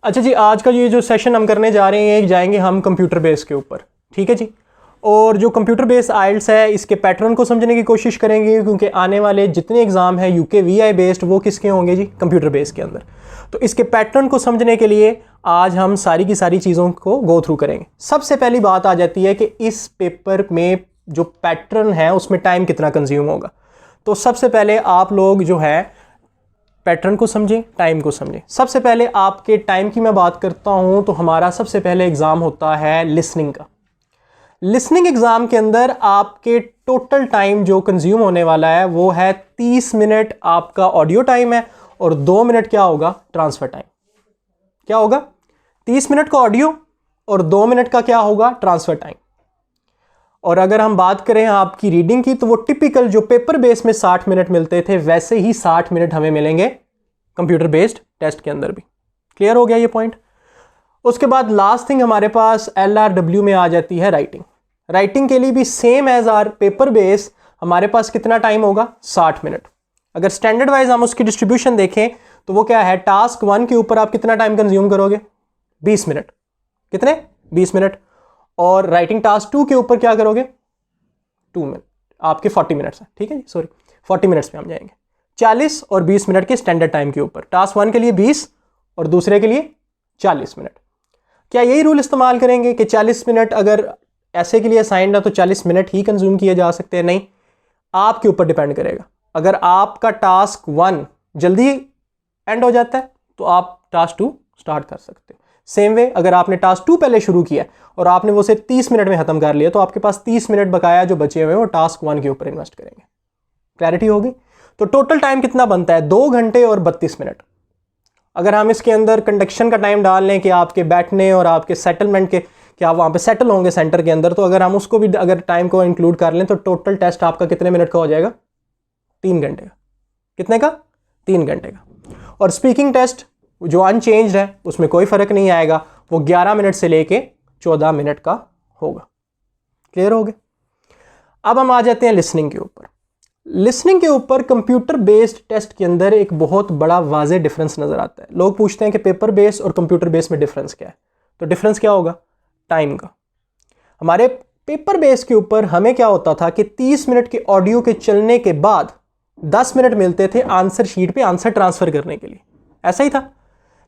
अच्छा जी, आज का ये जो सेशन हम करने जा रहे हैं जाएंगे हम कंप्यूटर बेस के ऊपर, ठीक है जी। और जो कंप्यूटर बेस आइल्स है इसके पैटर्न को समझने की कोशिश करेंगे, क्योंकि आने वाले जितने एग्ज़ाम हैं यूके वीआई बेस्ड वो किसके होंगे जी, कंप्यूटर बेस के अंदर। तो इसके पैटर्न को समझने के लिए आज हम सारी की सारी चीज़ों को गो थ्रू करेंगे। सबसे पहली बात आ जाती है कि इस पेपर में जो पैटर्न है उसमें टाइम कितना कंज्यूम होगा। तो सबसे पहले आप लोग जो है पैटर्न को समझें, टाइम को समझें। सबसे पहले आपके टाइम की मैं बात करता हूं तो हमारा सबसे पहले एग्ज़ाम होता है लिसनिंग का। लिसनिंग एग्ज़ाम के अंदर आपके टोटल टाइम जो कंज्यूम होने वाला है वो है 30 मिनट आपका ऑडियो टाइम है और 2 मिनट क्या होगा, ट्रांसफ़र टाइम। क्या होगा, 30 मिनट का ऑडियो और 2 मिनट का क्या होगा, ट्रांसफ़र टाइम। और अगर हम बात करें आपकी रीडिंग की तो वो टिपिकल जो पेपर बेस में 60 मिनट मिलते थे वैसे ही 60 मिनट हमें मिलेंगे कंप्यूटर बेस्ड टेस्ट के अंदर भी। क्लियर हो गया ये पॉइंट। उसके बाद लास्ट थिंग हमारे पास LRW में आ जाती है राइटिंग। राइटिंग के लिए भी same as our paper base हमारे पास कितना टाइम होगा, 60 मिनट। अगर स्टैंडर्ड वाइज हम उसकी डिस्ट्रीब्यूशन देखें तो वो क्या है, टास्क 1 के ऊपर आप कितना टाइम कंज्यूम करोगे, 20 मिनट। कितने, 20 मिनट। और राइटिंग टास्क 2 के ऊपर क्या करोगे, 2 मिनट, आपके 40 मिनट्स हैं, ठीक है जी, सॉरी 40 मिनट्स में हम जाएंगे। 40 और 20 मिनट के स्टैंडर्ड टाइम के ऊपर, टास्क 1 के लिए 20 और दूसरे के लिए 40 मिनट। क्या यही रूल इस्तेमाल करेंगे कि 40 मिनट अगर ऐसे के लिए असाइंड है तो 40 मिनट ही कंज्यूम किए जा सकते हैं? नहीं, आपके ऊपर डिपेंड करेगा। अगर आपका टास्क 1 जल्दी एंड हो जाता है तो आप टास्क 2 स्टार्ट कर सकते हो। सेम वे अगर आपने टास्क 2 पहले शुरू किया और आपने वो उसे 30 मिनट में खत्म कर लिया तो आपके पास 30 मिनट बकाया जो बचे हुए हैं वो टास्क 1 के ऊपर इन्वेस्ट करेंगे। क्लैरिटी होगी। तो टोटल टाइम कितना बनता है, 2 घंटे और 32 मिनट। अगर हम इसके अंदर कंडक्शन का टाइम डाल लें कि आपके बैठने और आपके सेटलमेंट के, कि आप वहाँ पे सेटल होंगे सेंटर के अंदर, तो अगर हम उसको भी अगर टाइम को इंक्लूड कर लें तो टोटल टेस्ट आपका कितने मिनट का हो जाएगा, 3 घंटे का। कितने का, 3 घंटे का। और स्पीकिंग टेस्ट जो अनचेंज्ड है उसमें कोई फर्क नहीं आएगा, वो 11 मिनट से लेके 14 मिनट का होगा। क्लियर हो गया। अब हम आ जाते हैं लिसनिंग के ऊपर। लिसनिंग के ऊपर कंप्यूटर बेस्ड टेस्ट के अंदर एक बहुत बड़ा वाज़े डिफरेंस नजर आता है। लोग पूछते हैं कि पेपर बेस्ड और कंप्यूटर बेस्ड में डिफरेंस क्या है, तो डिफरेंस क्या होगा, टाइम का। हमारे पेपर बेस्ड के ऊपर हमें क्या होता था कि 30 मिनट के ऑडियो के चलने के बाद 10 मिनट मिलते थे आंसर शीट पे आंसर ट्रांसफर करने के लिए, ऐसा ही था।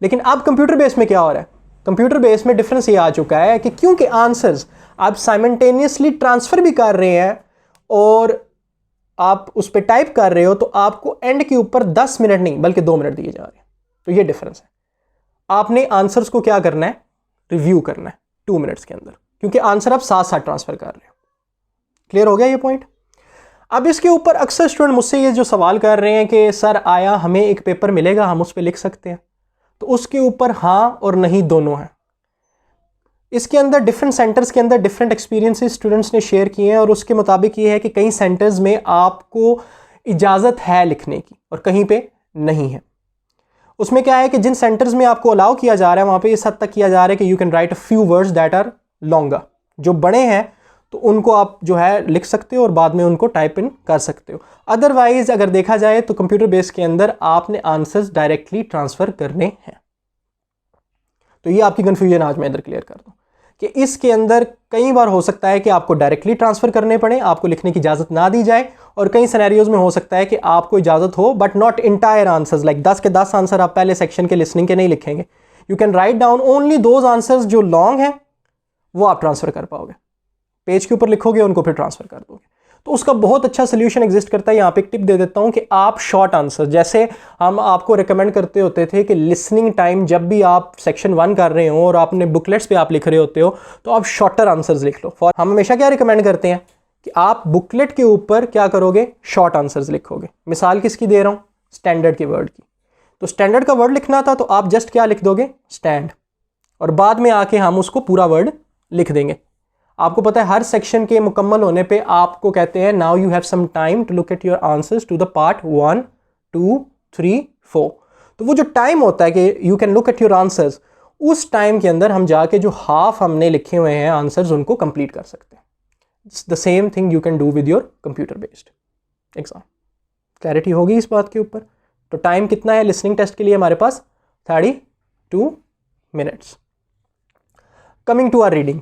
लेकिन अब कंप्यूटर बेस में क्या हो रहा है, कंप्यूटर बेस में डिफरेंस ये आ चुका है कि क्योंकि आंसर्स आप साइमल्टेनियसली ट्रांसफर भी कर रहे हैं और आप उस पर टाइप कर रहे हो तो आपको एंड के ऊपर 10 मिनट नहीं बल्कि 2 मिनट दिए जा रहे हैं। तो ये डिफरेंस है। आपने आंसर्स को क्या करना है, रिव्यू करना है 2 मिनट्स के अंदर, क्योंकि आंसर आप साथ साथ ट्रांसफर कर रहे हो। क्लियर हो गया ये पॉइंट। अब इसके ऊपर अक्सर स्टूडेंट मुझसे ये जो सवाल कर रहे हैं कि सर आया हमें एक पेपर मिलेगा हम उस पर लिख सकते हैं, तो उसके ऊपर हाँ और नहीं दोनों हैं। इसके अंदर डिफरेंट सेंटर्स के अंदर डिफरेंट एक्सपीरियंसेस स्टूडेंट्स ने शेयर किए हैं और उसके मुताबिक ये है कि कई सेंटर्स में आपको इजाज़त है लिखने की और कहीं पे नहीं है। उसमें क्या है कि जिन सेंटर्स में आपको अलाउ किया जा रहा है वहाँ पे इस हद तक किया जा रहा है कि you can write a few words that are longer. जो बड़े हैं तो उनको आप जो है लिख सकते हो और बाद में उनको टाइप इन कर सकते हो। अदरवाइज अगर देखा जाए तो कंप्यूटर बेस के अंदर आपने आंसर्स डायरेक्टली ट्रांसफ़र करने हैं। तो ये आपकी कन्फ्यूजन आज मैं इधर क्लियर कर दूं कि इसके अंदर कई बार हो सकता है कि आपको डायरेक्टली ट्रांसफ़र करने पड़े, आपको लिखने की इजाज़त ना दी जाए, और कई सिनेरियोज में हो सकता है कि आपको इजाज़त हो but not entire answers, like 10 के 10 आंसर आप पहले सेक्शन के लिसनिंग के नहीं लिखेंगे। You can write down only those answers जो लॉन्ग हैं वो आप ट्रांसफ़र कर पाओगे, पेज के ऊपर लिखोगे उनको फिर ट्रांसफ़र कर दोगे। तो उसका बहुत अच्छा सोल्यूशन एग्जिस्ट करता है। यहाँ पे एक टिप दे देता हूँ कि आप शॉर्ट आंसर, जैसे हम आपको रिकमेंड करते होते थे कि लिसनिंग टाइम जब भी आप सेक्शन 1 कर रहे हो और आपने बुकलेट्स पे आप लिख रहे होते हो तो आप शॉर्टर आंसर्स लिख लो। फॉर हम हमेशा क्या रिकमेंड करते हैं कि आप बुकलेट के ऊपर क्या करोगे, शॉर्ट आंसर्स लिखोगे। मिसाल किसकी दे रहा हूँ, स्टैंडर्ड के वर्ड की। तो स्टैंडर्ड का वर्ड लिखना था तो आप जस्ट क्या लिख दोगे, स्टैंड, और बाद में आके हम उसको पूरा वर्ड लिख देंगे। आपको पता है हर सेक्शन के मुकम्मल होने पे आपको कहते हैं now you have some time to look at your answers to the part 1, 2, 3, 4। तो वो जो टाइम होता है कि you can look at your answers, उस टाइम के अंदर हम जाके जो हाफ हमने लिखे हुए हैं आंसर्स उनको कंप्लीट कर सकते हैं। It's the same thing you can do with your computer based exam. Clarity होगी इस बात के ऊपर। तो टाइम कितना है लिसनिंग टेस्ट के लिए हमारे पास, 32 minutes. Coming to our reading,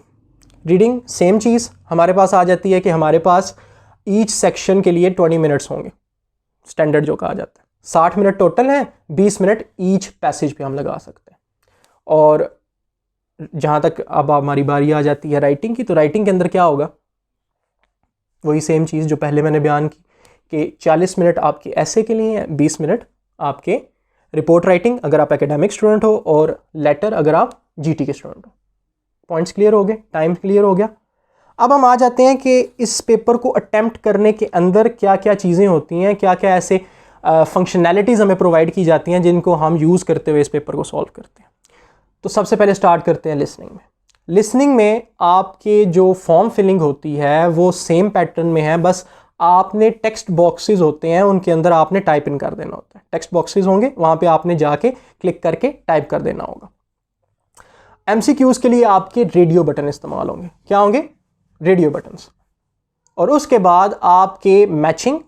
reading same चीज़ हमारे पास आ जाती है कि हमारे पास ईच सेक्शन के लिए 20 मिनट्स होंगे, स्टैंडर्ड जो कहा जाता है। 60 मिनट टोटल है, 20 मिनट ईच पैसेज पे हम लगा सकते हैं। और जहाँ तक अब हमारी बारी आ जाती है राइटिंग की, तो राइटिंग के अंदर क्या होगा, वही सेम चीज़ जो पहले मैंने बयान की कि 40 मिनट आपके ऐसे के लिए हैं, 20 मिनट आपके रिपोर्ट राइटिंग अगर आप एकेडमिक स्टूडेंट हो, और लेटर अगर आप जीटी के स्टूडेंट हो। पॉइंट्स क्लियर हो गए, टाइम क्लियर हो गया। अब हम आ जाते हैं कि इस पेपर को अटेम्प्ट करने के अंदर क्या क्या चीज़ें होती हैं, क्या क्या ऐसे फंक्शनैलिटीज़ हमें प्रोवाइड की जाती हैं जिनको हम यूज़ करते हुए इस पेपर को सॉल्व करते हैं। तो सबसे पहले स्टार्ट करते हैं लिसनिंग में। लिसनिंग में आपके जो फॉर्म फिलिंग होती है वो सेम पैटर्न में है, बस आपने टेक्स्ट बॉक्सेस होते हैं उनके अंदर आपने टाइप इन कर देना होता है। टेक्स्ट बॉक्सेस होंगे, वहाँ पे आपने जाके क्लिक करके टाइप कर देना होगा। एमसीक्यूज़ के लिए आपके रेडियो बटन इस्तेमाल होंगे। क्या होंगे? Radio buttons. और उसके बाद आपके मैचिंग,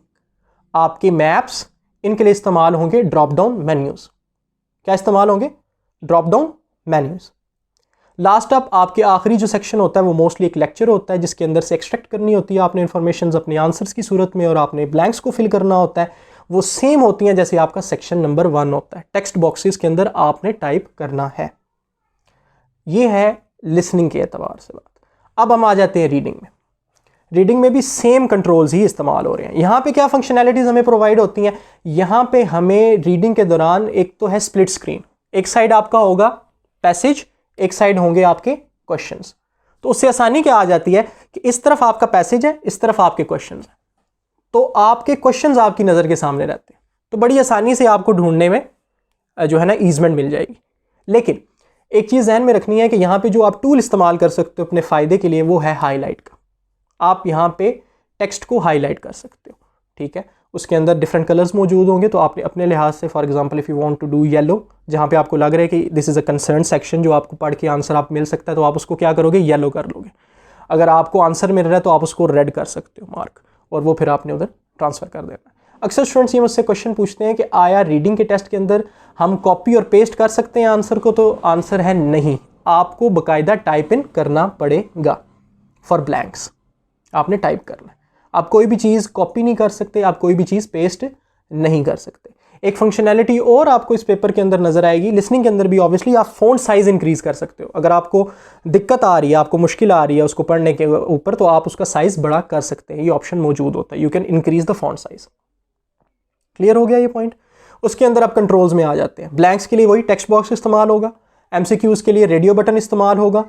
आपके मैप्स, इनके लिए इस्तेमाल होंगे ड्रॉप डाउन मेन्यूज़। क्या इस्तेमाल होंगे? Drop down menus. Last up आपके आखिरी जो सेक्शन होता है वो मोस्टली एक लेक्चर होता है जिसके अंदर से एक्सट्रैक्ट करनी होती है आपने इन्फॉर्मेशन अपने आंसर्स की सूरत में, और आपने ब्लैंक्स को फिल करना होता है। वो सेम होती हैं जैसे आपका सेक्शन नंबर 1 होता है। टेक्स्ट बॉक्सेस के अंदर आपने टाइप करना है। ये है लिसनिंग के एतबार से बात। अब हम आ जाते हैं रीडिंग में। रीडिंग में भी सेम कंट्रोल्स ही इस्तेमाल हो रहे हैं। यहाँ पे क्या फंक्शनैलिटीज़ हमें प्रोवाइड होती हैं? यहाँ पे हमें रीडिंग के दौरान एक तो है स्प्लिट स्क्रीन, एक साइड आपका होगा पैसेज, एक साइड होंगे आपके क्वेश्चंस। तो उससे आसानी क्या आ जाती है कि इस तरफ आपका पैसेज है, इस तरफ आपके क्वेश्चंस हैं, तो आपके क्वेश्चंस आपकी नज़र के सामने रहते हैं, तो बड़ी आसानी से आपको ढूंढने में जो है ना ईजमेंट मिल जाएगी। लेकिन एक चीज़ ध्यान में रखनी है कि यहाँ पे जो आप टूल इस्तेमाल कर सकते हो अपने फ़ायदे के लिए वो है हाईलाइट का। आप यहाँ पे टेक्स्ट को हाईलाइट कर सकते हो, ठीक है। उसके अंदर डिफरेंट कलर्स मौजूद होंगे, तो आपने अपने लिहाज से, for example if you want to do yellow, जहाँ पे आपको लग रहा है कि this is a concern section जो आपको पढ़ के आंसर आप मिल सकता है, तो आप उसको क्या करोगे? येलो कर लोगे। अगर आपको आंसर मिल रहा है तो आप उसको रेड कर सकते हो मार्क, और वो फिर आपने उधर ट्रांसफ़र कर देना है। अक्सर स्टूडेंट्स ये मुझसे क्वेश्चन पूछते हैं कि आया रीडिंग के टेस्ट के अंदर हम कॉपी और पेस्ट कर सकते हैं आंसर को? तो आंसर है नहीं, आपको बाकायदा टाइप इन करना पड़ेगा। फॉर ब्लैंक्स आपने टाइप करना है। आप कोई भी चीज़ कॉपी नहीं कर सकते, आप कोई भी चीज़ पेस्ट नहीं कर सकते। एक फंक्शनैलिटी और आपको इस पेपर के अंदर नज़र आएगी, लिसनिंग के अंदर भी ऑब्वियसली आप फ़ॉन्ट साइज़ इंक्रीज़ कर सकते हो। अगर आपको दिक्कत आ रही है, आपको मुश्किल आ रही है उसको पढ़ने के ऊपर, तो आप उसका साइज़ बड़ा कर सकते हैं, ये ऑप्शन मौजूद होता है। You can increase the font size. Clear हो गया ये पॉइंट? उसके अंदर आप कंट्रोल्स में आ जाते हैं। ब्लैंक्स के लिए वही टेक्स्ट बॉक्स इस्तेमाल होगा, एमसीक्यूज़ के लिए रेडियो बटन इस्तेमाल होगा,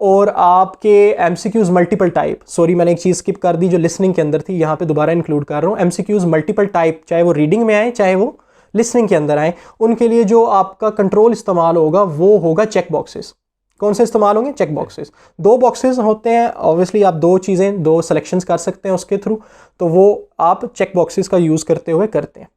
और आपके एमसीक्यूज़ मल्टीपल टाइप, सॉरी मैंने एक चीज़ स्किप कर दी जो लिसनिंग के अंदर थी, यहाँ पे दोबारा इंक्लूड कर रहा हूँ। एमसीक्यूज़ मल्टीपल टाइप, चाहे वो रीडिंग में आए चाहे वो लिसनिंग के अंदर आए, उनके लिए जो आपका कंट्रोल इस्तेमाल होगा वो होगा चेक बॉक्सेस। कौन से इस्तेमाल होंगे? Check boxes. 2 बॉक्सेस होते हैं, ऑब्वियसली आप 2 चीज़ें, 2 सिलेक्शंस कर सकते हैं उसके थ्रू, तो वो आप चेक बॉक्सेस का यूज़ करते हुए करते हैं।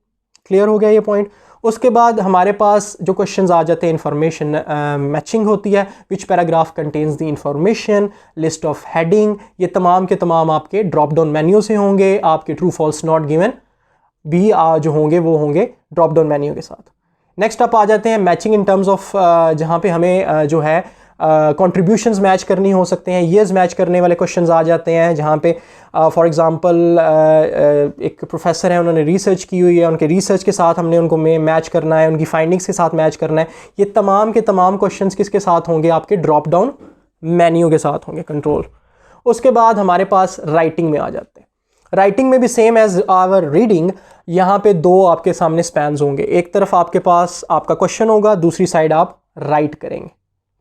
क्लियर हो गया ये पॉइंट? उसके बाद हमारे पास जो क्वेश्चंस आ जाते हैं, इंफॉर्मेशन मैचिंग होती है, which paragraph contains the information, list of heading, ये तमाम के तमाम आपके ड्रॉप डाउन मेन्यू से होंगे। आपके ट्रू फॉल्स नॉट गिवन भी जो होंगे वो होंगे ड्रॉप डाउन मेन्यू के साथ। नेक्स्ट आप आ जाते हैं मैचिंग इन टर्म्स ऑफ, जहाँ पे हमें जो है कंट्रीब्यूशंस मैच करनी हो सकते हैं, ईयर्स मैच करने वाले क्वेश्चंस आ जाते हैं, जहाँ पे फॉर एग्जांपल एक प्रोफेसर है, उन्होंने रिसर्च की हुई है, उनके रिसर्च के साथ हमने उनको मैच करना है, उनकी फाइंडिंग्स के साथ मैच करना है। ये तमाम के तमाम क्वेश्चंस किसके साथ होंगे? आपके ड्रॉप डाउन मेन्यू के साथ होंगे कंट्रोल। उसके बाद हमारे पास राइटिंग में आ जाते हैं। राइटिंग में भी सेम एज आवर रीडिंग, यहाँ पे 2 आपके सामने स्पैन्स होंगे। एक तरफ आपके पास आपका क्वेश्चन होगा, दूसरी साइड आप राइट करेंगे,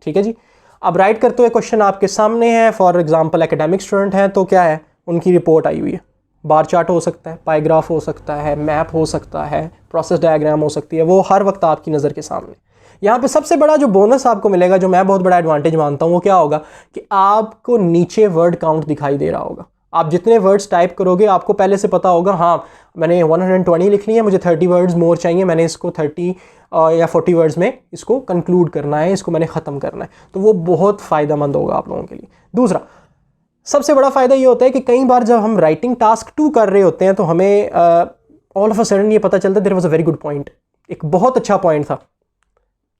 ठीक है जी। अब राइट करते हुए क्वेश्चन आपके सामने है, फॉर एग्जांपल एकेडमिक स्टूडेंट हैं तो क्या है, उनकी रिपोर्ट आई हुई है, बार चार्ट हो सकता है, पाईग्राफ हो सकता है, मैप हो सकता है, प्रोसेस डायग्राम हो सकती है, वो हर वक्त आपकी नज़र के सामने। यहाँ पे सबसे बड़ा जो बोनस आपको मिलेगा, जो मैं बहुत बड़ा एडवांटेज मानता हूँ, वो क्या होगा कि आपको नीचे वर्ड काउंट दिखाई दे रहा होगा। आप जितने वर्ड्स टाइप करोगे आपको पहले से पता होगा, हाँ मैंने 120 लिख ली है, मुझे 30 वर्ड्स मोर चाहिए, मैंने इसको 30 या 40 वर्ड्स में इसको कंक्लूड करना है, इसको मैंने ख़त्म करना है। तो वो बहुत फ़ायदेमंद होगा आप लोगों के लिए। दूसरा सबसे बड़ा फ़ायदा ये होता है कि कई बार जब हम राइटिंग टास्क 2 कर रहे होते हैं तो हमें ऑल ऑफ अ सडन ये पता चलता है there was a very good point, एक बहुत अच्छा पॉइंट था,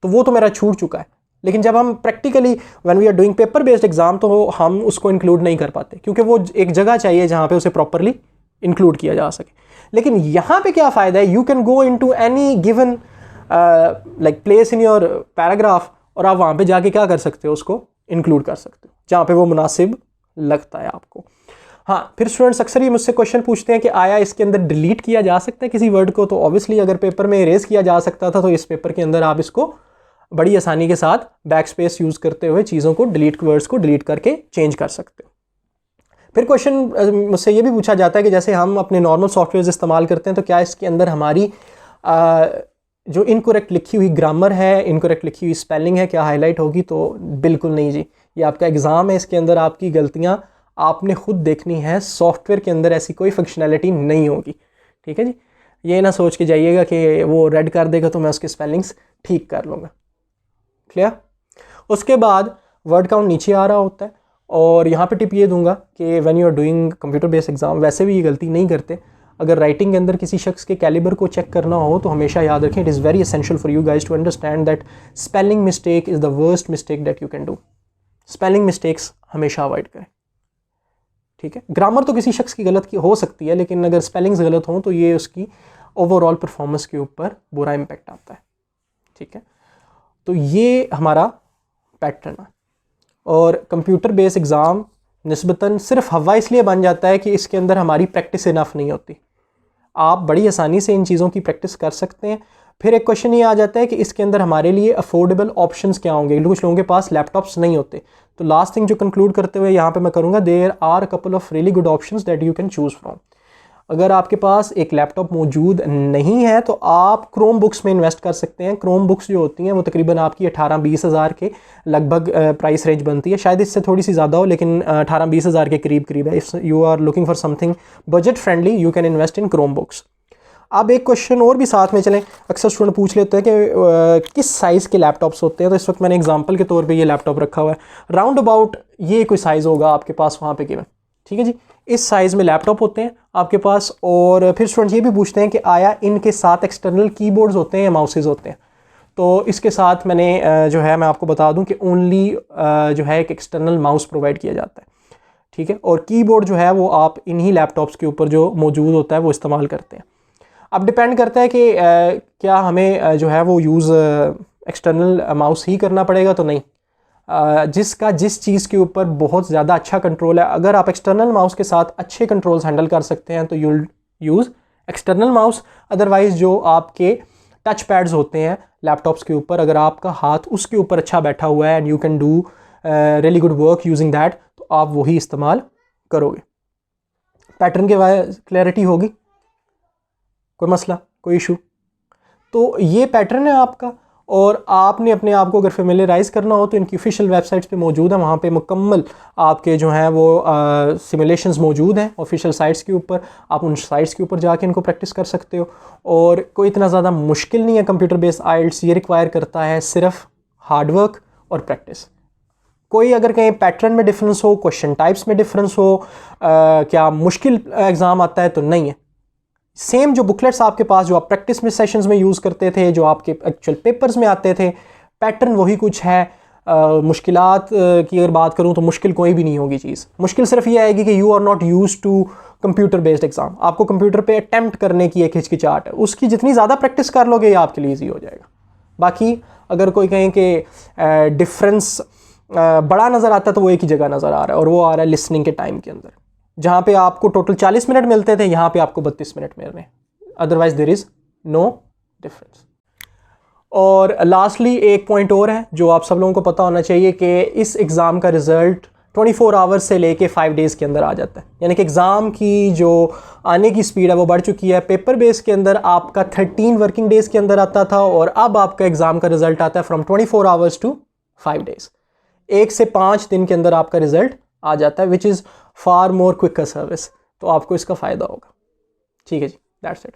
तो वो तो मेरा छूट चुका है, लेकिन जब हम practically when we are doing paper based exam तो हम उसको इंक्लूड नहीं कर पाते, क्योंकि वो एक जगह चाहिए जहाँ पे उसे प्रॉपरली इंक्लूड किया जा सके। लेकिन यहाँ पे क्या फ़ायदा है, you can go into any given like place in your paragraph, और आप वहाँ पे जाके क्या कर सकते हो, उसको इंक्लूड कर सकते हो जहाँ पे वो मुनासिब लगता है आपको। हाँ, फिर स्टूडेंट्स अक्सर ही मुझसे क्वेश्चन पूछते हैं कि आया इसके अंदर डिलीट किया जा सकता है किसी वर्ड को। तो ऑब्वियसली अगर पेपर में इरेज किया जा सकता था तो इस पेपर के अंदर आप इसको बड़ी आसानी के साथ बैक स्पेस यूज़ करते हुए चीज़ों को वर्ड्स को डिलीट करके चेंज कर सकते हो। फिर क्वेश्चन मुझसे ये भी पूछा जाता है कि जैसे हम अपने नॉर्मल सॉफ्टवेयर इस्तेमाल करते हैं तो क्या इसके अंदर हमारी जो इनकरेक्ट लिखी हुई ग्रामर है, इनकरेक्ट लिखी हुई स्पेलिंग है, क्या हाईलाइट होगी? तो बिल्कुल नहीं जी, ये आपका एग्ज़ाम है, इसके अंदर आपकी गलतियाँ आपने खुद देखनी है। सॉफ्टवेयर के अंदर ऐसी कोई फंक्शनैलिटी नहीं होगी, ठीक है जी। ये ना सोच के जाइएगा कि वो रेड कर देगा तो मैं उसके स्पेलिंग्स ठीक कर लूँगा। क्लियर? उसके बाद वर्ड काउंट नीचे आ रहा होता है, और यहाँ पे टिप ये दूंगा कि when you are doing computer based exam, वैसे भी ये गलती नहीं करते। अगर राइटिंग के अंदर किसी शख्स के कैलिबर को चेक करना हो तो हमेशा याद रखें, it is very essential for you guys to understand that spelling mistake is the worst mistake that you can do. Spelling mistakes हमेशा अवॉइड करें, ठीक है। ग्रामर तो किसी शख्स की गलत की हो सकती है, लेकिन अगर स्पेलिंग्स गलत हों तो ये उसकी ओवरऑल परफॉर्मेंस के ऊपर बुरा इम्पैक्ट आता है, ठीक है। तो ये हमारा पैटर्न है। और कंप्यूटर बेस्ड एग्ज़ाम निस्बतन सिर्फ हवा इसलिए बन जाता है कि इसके अंदर हमारी प्रैक्टिस इनफ नहीं होती। आप बड़ी आसानी से इन चीज़ों की प्रैक्टिस कर सकते हैं। फिर एक क्वेश्चन ये आ जाता है कि इसके अंदर हमारे लिए अफोर्डेबल ऑप्शंस क्या होंगे। कुछ लोगों के पास लैपटॉप्स नहीं होते, तो लास्ट थिंग जो कंक्लूड करते हुए यहाँ पे मैं करूँगा, there are a couple of really good options that you can choose from. अगर आपके पास एक लैपटॉप मौजूद नहीं है तो आप क्रोम बुक्स में इन्वेस्ट कर सकते हैं। क्रोम बुक्स जो होती हैं वो तकरीबन आपकी 18-20 हज़ार के लगभग प्राइस रेंज बनती है, शायद इससे थोड़ी सी ज़्यादा हो, लेकिन 18-20 हज़ार के करीब है। If you are looking for something budget friendly you can invest in Chromebooks. अब एक क्वेश्चन और भी साथ में चलें, अक्सर स्टूडेंट पूछ लेते हैं कि किस साइज़ के लैपटॉप्स होते हैं। तो इस वक्त मैंने एग्जांपल के तौर पे ये लैपटॉप रखा हुआ है, राउंड अबाउट ये कोई साइज़ होगा आपके पास वहाँ पे गिवन, ठीक है जी। इस साइज़ में लैपटॉप होते हैं आपके पास। और फिर स्टूडेंट ये भी पूछते हैं कि आया इनके साथ एक्सटर्नल कीबोर्ड्स होते हैं या माउसेज होते हैं। तो इसके साथ मैंने जो है मैं आपको बता दूं कि ओनली जो है एक एक्सटर्नल माउस प्रोवाइड किया जाता है, ठीक है। और कीबोर्ड जो है वो आप इन्हीं लैपटॉप्स के ऊपर जो मौजूद होता है वो इस्तेमाल करते हैं। अब डिपेंड करता है कि क्या हमें जो है वो यूज़ एक्सटर्नल माउस ही करना पड़ेगा, तो नहीं। जिसका जिस चीज़ के ऊपर बहुत ज़्यादा अच्छा कंट्रोल है, अगर आप एक्सटर्नल माउस के साथ अच्छे कंट्रोल्स हैंडल कर सकते हैं तो you'll use external mouse. Otherwise जो आपके टच पैड्स होते हैं लैपटॉप्स के ऊपर, अगर आपका हाथ उसके ऊपर अच्छा बैठा हुआ है and you can do really good work using that, तो आप वही इस्तेमाल करोगे। पैटर्न के बाद क्लैरिटी होगी, कोई मसला, कोई इशू? तो ये पैटर्न है आपका, और आपने अपने आप को अगर फेमिलियराइज़ करना हो तो इनकी ऑफिशियल वेबसाइट्स पे मौजूद है। वहाँ पे मुकम्मल आपके जो हैं वो सिमुलेशंस मौजूद हैं ऑफिशियल साइट्स के ऊपर। आप उन साइट्स के ऊपर जाके इनको प्रैक्टिस कर सकते हो, और कोई इतना ज़्यादा मुश्किल नहीं है कंप्यूटर बेस्ड आइल्स। ये रिक्वायर करता है सिर्फ हार्डवर्क और प्रैक्टिस। कोई अगर कहीं पैटर्न में डिफरेंस हो, क्वेश्चन टाइप्स में डिफरेंस हो, क्या मुश्किल एग्ज़ाम आता है, तो नहीं है। सेम जो बुकलेट्स आपके पास जो आप प्रैक्टिस में सेशंस में यूज़ करते थे, जो आपके एक्चुअल पेपर्स में आते थे, पैटर्न वही कुछ है। मुश्किलात की अगर बात करूं तो मुश्किल कोई भी नहीं होगी चीज़। मुश्किल सिर्फ ये आएगी कि you are not used to computer based exam. आपको कंप्यूटर पे अटैम्प्ट करने की एक हिचकिचाहट है, उसकी जितनी ज़्यादा प्रैक्टिस कर लोगे ये आपके लिए ईजी हो जाएगा। बाकी अगर कोई कहें कि डिफरेंस बड़ा नज़र आता है तो वो एक ही जगह नज़र आ रहा है, और वो आ रहा है लिसनिंग के टाइम के अंदर। जहाँ पे आपको टोटल 40 मिनट मिलते थे, यहाँ पे आपको 32 मिनट मिल रहे हैं। Otherwise there is no difference. और लास्टली एक पॉइंट और है जो आप सब लोगों को पता होना चाहिए कि इस एग्ज़ाम का रिज़ल्ट 24 आवर्स से लेके 5 डेज़ के अंदर आ जाता है। यानी कि एग्ज़ाम की जो आने की स्पीड है वो बढ़ चुकी है। पेपर बेस के अंदर आपका 13 वर्किंग डेज़ के अंदर आता था, और अब आपका एग्ज़ाम का रिज़ल्ट आता है फ्रॉम 24 आवर्स टू 5 डेज़। 1 से 5 दिन के अंदर आपका रिज़ल्ट आ जाता है, which is far more quicker service. तो आपको इसका फ़ायदा होगा, ठीक है जी। That's it.